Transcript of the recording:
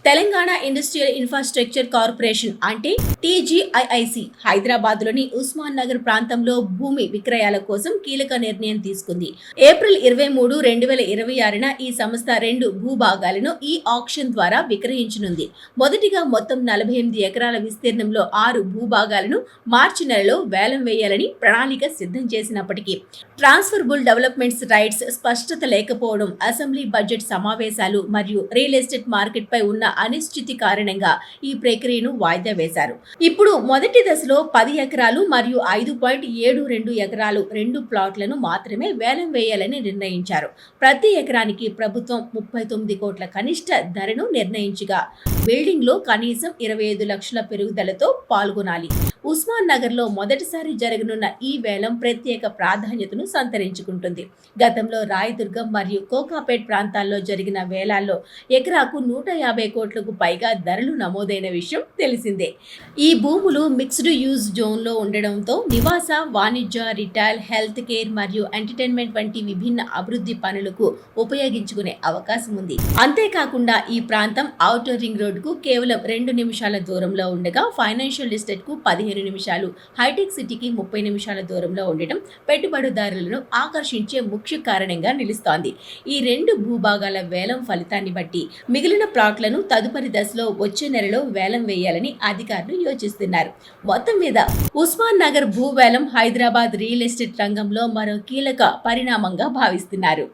Telangana industrial infrastructure corporation అంటే TGIIC హైదరాబాద్లోని ఉస్మాన్ నగర్ ప్రాంతంలో భూమి విక్రయాల కోసం కీలక నిర్ణయం తీసుకుంది. ఏప్రిల్ 23, 2026న ఈ సంస్థ 2 భూభాగాలను ఈ ఆక్షన్ ద్వారా విక్రయించనుంది. మొదటిగా మొత్తం 48 ఎకరాల విస్తీర్ణంలో 6 భూభాగాలను మార్చి నెలలో వేలం వేయాలని ప్రణాళిక సిద్ధం చేసినప్పటికీ ట్రాన్స్ఫరబుల్ డెవలప్మెంట్స్ రైట్స్ స్పష్టత లేకపోవడం, అసెంబ్లీ బడ్జెట్ సమావేశాలు మరియు రియల్ ఎస్టేట్ మార్కెట్ పై ఉన్న అనిశ్చితి కారణంగా ఈ ప్రక్రియను వాయిదా వేశారు. ఇప్పుడు మొదటి దశలో 10 ఎకరాలు మరియు 5.72 ఎకరాలు 2 ప్లాట్లను మాత్రమే వేలం వేయాలని నిర్ణయించారు. ప్రతి ఎకరానికి ప్రభుత్వం 39 కోట్ల కనిష్ట ధరను నిర్ణయించగా బిల్డింగ్ లో కనీసం 25 లక్షల పెరుగుదలతో పాల్గొనాలి. ఉస్మాన్ నగర్ లో మొదటిసారి జరగనున్న ఈ వేలం ప్రత్యేక ప్రాధాన్యతను సంతరించుకుంటుంది. గతంలో రాయదుర్గం మరియు కోకాపేట్ ప్రాంతాల్లో జరిగిన వేలాల్లో ఎకరాకు 150 కోట్లకు పైగా ధరలు నమోదైన విషయం తెలిసిందే. ఈ భూములు మిక్స్డ్ యూజ్ జోన్ లో ఉండడంతో నివాస, వాణిజ్య, రిటైల్, హెల్త్ కేర్ మరియు ఎంటర్టైన్మెంట్ వంటి విభిన్న అభివృద్ధి పనులకు ఉపయోగించుకునే అవకాశం ఉంది. అంతేకాకుండా ఈ ప్రాంతం ఔటర్ రింగ్ రోడ్డుకు కేవలం 2 నిమిషాల దూరంలో ఉండగా ఫైనాన్షియల్ డిస్ట్రిక్ట్ కు 15 నిమిషాలు, హైటెక్ సిటీకి 30 నిమిషాల దూరంలో ఉండటం పెట్టుబడిదారులను ఆకర్షించే ముఖ్య కారణంగా నిలుస్తోంది. ఈ 2 భూభాగాల వేలం ఫలితాన్ని బట్టి మిగిలిన ప్లాట్లను తదుపరి దశలో వచ్చే నెలలో వేలం వేయాలని అధికారులు యోచిస్తున్నారు. మొత్తం మీద ఉస్మాన్ నగర్ భూ వేలం హైదరాబాద్ రియల్ ఎస్టేట్ రంగంలో మరో కీలక పరిణామంగా భావిస్తున్నారు.